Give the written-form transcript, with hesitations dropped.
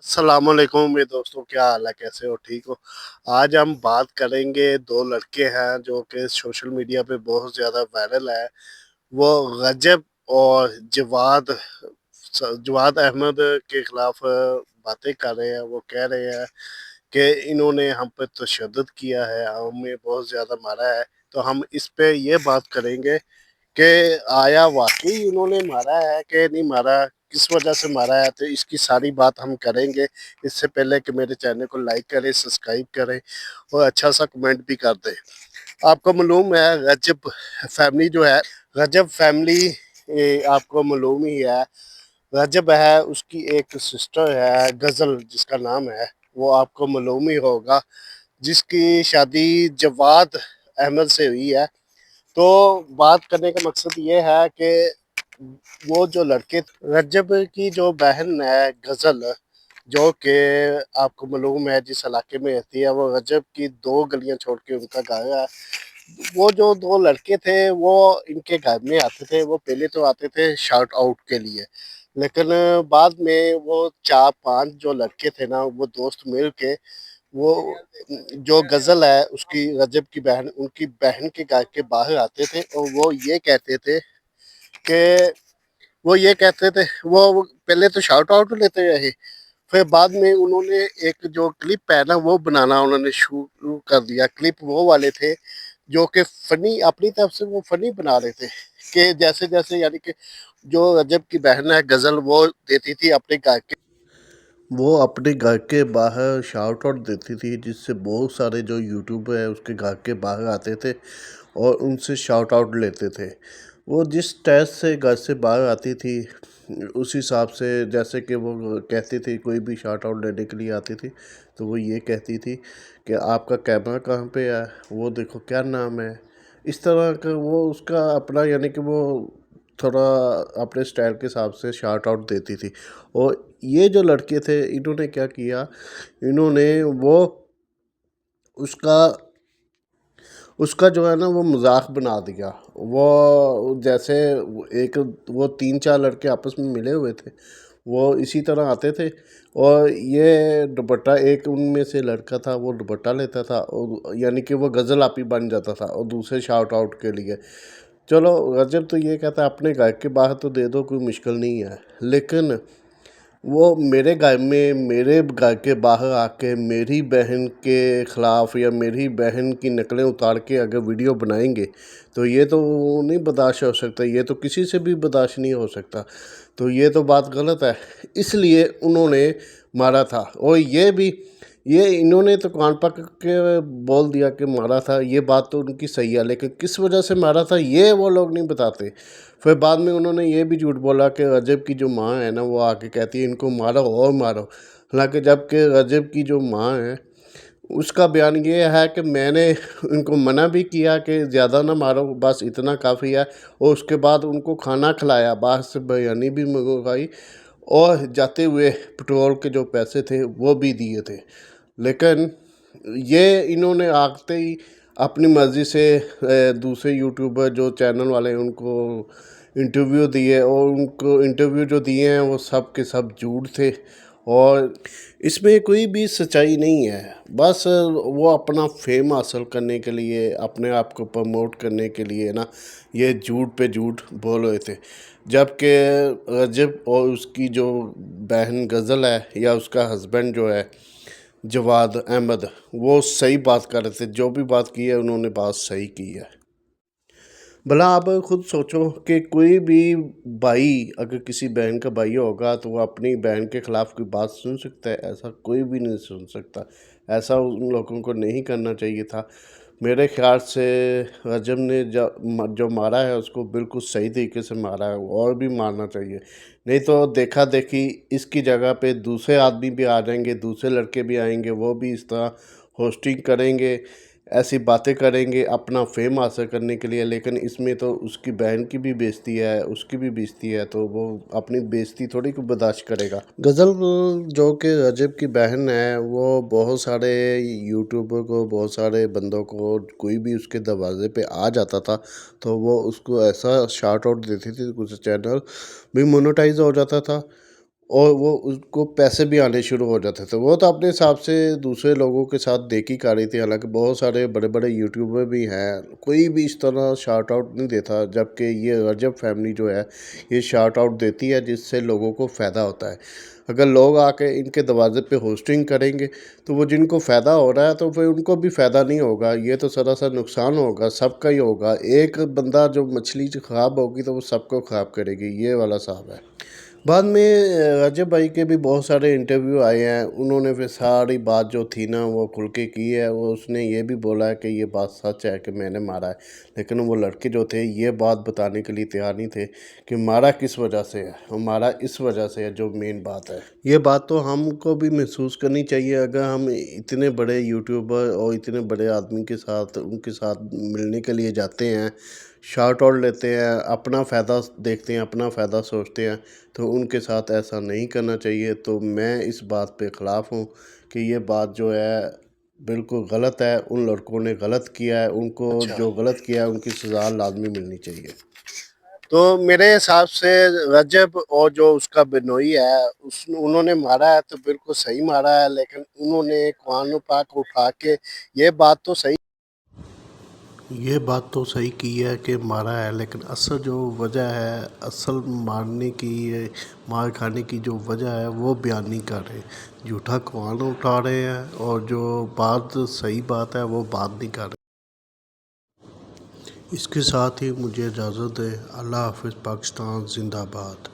अस्सलाम वालेकुम मेरे दोस्तों, क्या हाल है? कैसे हो? ठीक हो? आज हम बात करेंगे, दो लड़के हैं जो कि सोशल मीडिया पे बहुत ज़्यादा वायरल है। वो रजब और जवाद अहमद के खिलाफ बातें कर रहे हैं। वो कह रहे हैं कि इन्होंने हम पे तशद्दुद किया है, हमें बहुत ज़्यादा मारा है। तो हम इस पे ये बात करेंगे कि आया वाक़ई उन्होंने मारा है कि नहीं मारा, किस वजह से मारा है, तो इसकी सारी बात हम करेंगे। इससे पहले कि मेरे चैनल को लाइक करें, सब्सक्राइब करें और अच्छा सा कमेंट भी कर दें। आपको मालूम है रजब फैमिली जो है, रजब फैमिली आपको मालूम ही है। रजब है, उसकी एक सिस्टर है गज़ल जिसका नाम है, वो आपको मालूम ही होगा, जिसकी शादी जवाद अहमद से हुई है। तो बात करने का मकसद ये है कि वो जो लड़के, रजब की जो बहन है गज़ल, जो कि आपको मालूम है जिस इलाके में रहती है, वो रजब की 2 गलियाँ छोड़ के उनका घर है। वो जो 2 लड़के थे वो इनके घर में आते थे। वो पहले तो आते थे शाउट आउट के लिए, लेकिन बाद में वो 4-5 जो लड़के थे ना, वो दोस्त मिल के वो जो गज़ल है उसकी, रजब की बहन, उनकी बहन के घर के बाहर आते थे और कि वो पहले तो शाउट आउट लेते रहे। फिर बाद में उन्होंने एक जो क्लिप है ना, वो बनाना उन्होंने शुरू कर दिया। क्लिप वो वाले थे जो कि फनी, अपनी तरफ से वो फनी बना रहे थे कि जैसे जैसे, यानी कि जो रजब की बहन है गज़ल, वो देती थी अपने घर के, वो अपने घर के बाहर शाउट आउट देती थी, जिससे बहुत सारे जो यूट्यूबर है उसके घर के बाहर आते थे और उनसे शाउट आउट लेते थे। वो जिस टेस्ट से घर से बाहर आती थी, उस हिसाब से, जैसे कि वो कहती थी, कोई भी शाउट आउट लेने के लिए आती थी तो वो ये कहती थी कि आपका कैमरा कहाँ पे है, वो देखो क्या नाम है। इस तरह का वो उसका अपना, यानी कि वो थोड़ा अपने स्टाइल के हिसाब से शाउट आउट देती थी। और ये जो लड़के थे, इन्होंने क्या किया, इन्होंने वो उसका उसका जो है ना वो मजाक बना दिया। वो जैसे एक, वो 3-4 लड़के आपस में मिले हुए थे, वो इसी तरह आते थे और ये दुपट्टा, एक उनमें से लड़का था वो दुपट्टा लेता था और यानी कि वो गज़ल आपी बन जाता था और दूसरे शाउट आउट के लिए। चलो, रजब तो ये कहता है अपने घर के बाहर तो दे दो, कोई मुश्किल नहीं है, लेकिन वो मेरे घर के बाहर आके मेरी बहन के ख़िलाफ़ या मेरी बहन की नकलें उतार के अगर वीडियो बनाएंगे तो ये तो नहीं बर्दाश्त हो सकता, ये तो किसी से भी बर्दाश्त नहीं हो सकता। तो ये तो बात गलत है, इसलिए उन्होंने मारा था। और ये इन्होंने तो कान पकड़ के बोल दिया कि मारा था, ये बात तो उनकी सही है, लेकिन किस वजह से मारा था ये वो लोग नहीं बताते। फिर बाद में उन्होंने ये भी झूठ बोला कि रजब की जो माँ है ना, वो आके कहती है इनको मारो और मारो। हालांकि जबकि रजब की जो माँ है, उसका बयान ये है कि मैंने उनको मना भी किया कि ज़्यादा ना मारो, बस इतना काफ़ी है। और उसके बाद उनको खाना खिलाया, बाहर से बिरयानी भी मंगवाई और जाते हुए पेट्रोल के जो पैसे थे वो भी दिए थे। लेकिन ये इन्होंने आते ही अपनी मर्ज़ी से दूसरे यूट्यूबर जो चैनल वाले हैं उनको इंटरव्यू दिए, और उनको इंटरव्यू जो दिए हैं वो सब के सब झूठ थे और इसमें कोई भी सच्चाई नहीं है। बस वो अपना फेम हासिल करने के लिए, अपने आप को प्रमोट करने के लिए ना, ये झूठ पे झूठ बोल रहे थे। जबकि रजब और उसकी जो बहन गज़ल है या उसका हस्बैंड जो है जवाद अहमद, वो सही बात कर रहे थे। जो भी बात की है उन्होंने बात सही की है। भला आप खुद सोचो कि कोई भी भाई, अगर किसी बहन का भाई होगा तो वो अपनी बहन के ख़िलाफ़ कोई बात सुन सकता है? ऐसा कोई भी नहीं सुन सकता। ऐसा उन लोगों को नहीं करना चाहिए था। मेरे ख़्याल से रजब ने जो मारा है उसको बिल्कुल सही तरीके से मारा है, और भी मारना चाहिए। नहीं तो देखा देखी इसकी जगह पे दूसरे आदमी भी आ जाएंगे, दूसरे लड़के भी आएंगे, वो भी इस तरह होस्टिंग करेंगे, ऐसी बातें करेंगे अपना फेम हासिल करने के लिए। लेकिन इसमें तो उसकी बहन की भी बेइज्जती है, उसकी भी बेइज्जती है, तो वो अपनी बेइज्जती थोड़ी को बर्दाश्त करेगा। गज़ल जो कि रजब की बहन है, वो बहुत सारे यूट्यूबर को, बहुत सारे बंदों को, कोई भी उसके दरवाजे पे आ जाता था तो वो उसको ऐसा शाउट आउट देती थी, कुछ चैनल भी मोनेटाइज हो जाता था। اور وہ اس کو پیسے بھی آنے شروع ہو جاتے تھے. وہ تو اپنے حساب سے دوسرے لوگوں کے ساتھ دیکھی کر رہی تھی، حالانکہ بہت سارے بڑے بڑے یوٹیوبر بھی ہیں، کوئی بھی اس طرح شارٹ آؤٹ نہیں دیتا، جبکہ یہ رجب فیملی جو ہے یہ شارٹ آؤٹ دیتی ہے جس سے لوگوں کو فائدہ ہوتا ہے. اگر لوگ آ کے ان کے دروازے پہ ہوسٹنگ کریں گے تو وہ جن کو فائدہ ہو رہا ہے تو پھر ان کو بھی فائدہ نہیں ہوگا، یہ تو سراسر نقصان ہوگا، سب کا ہی ہوگا. ایک بندہ جو مچھلی خراب ہوگی تو وہ سب کو خراب کرے گی، یہ والا صاحب ہے. بعد میں رجب بھائی کے بھی بہت سارے انٹرویو آئے ہیں، انہوں نے پھر ساری بات جو تھی نا وہ کھل کے کی ہے. وہ اس نے یہ بھی بولا ہے کہ یہ بات سچ ہے کہ میں نے مارا ہے، لیکن وہ لڑکے جو تھے یہ بات بتانے کے لیے تیار نہیں تھے کہ مارا کس وجہ سے ہے، مارا اس وجہ سے ہے جو مین بات ہے. یہ بات تو ہم کو بھی محسوس کرنی چاہیے. اگر ہم اتنے بڑے یوٹیوبر اور اتنے بڑے آدمی کے ساتھ ان کے ساتھ ملنے کے لیے جاتے ہیں، شارٹ آؤٹ لیتے ہیں، اپنا فائدہ دیکھتے ہیں، اپنا فائدہ سوچتے ہیں، تو ان کے ساتھ ایسا نہیں کرنا چاہیے. تو میں اس بات پہ خلاف ہوں کہ یہ بات جو ہے بالکل غلط ہے. ان لڑکوں نے غلط کیا ہے، ان کو جو غلط کیا ہے ان کی سزا لازمی ملنی چاہیے. تو میرے حساب سے رجب اور جو اس کا بنوئی ہے انہوں نے مارا ہے تو بالکل صحیح مارا ہے، لیکن انہوں نے قرآن پاک اٹھا کے یہ بات تو صحیح کی ہے کہ مارا ہے، لیکن اصل جو وجہ ہے، اصل مارنے کی مار کھانے کی جو وجہ ہے وہ بیان نہیں کر رہے. جھوٹا قرآن اٹھا رہے ہیں اور جو بات صحیح بات ہے وہ بات نہیں کر رہے. اس کے ساتھ ہی مجھے اجازت ہے. اللہ حافظ. پاکستان زندہ باد.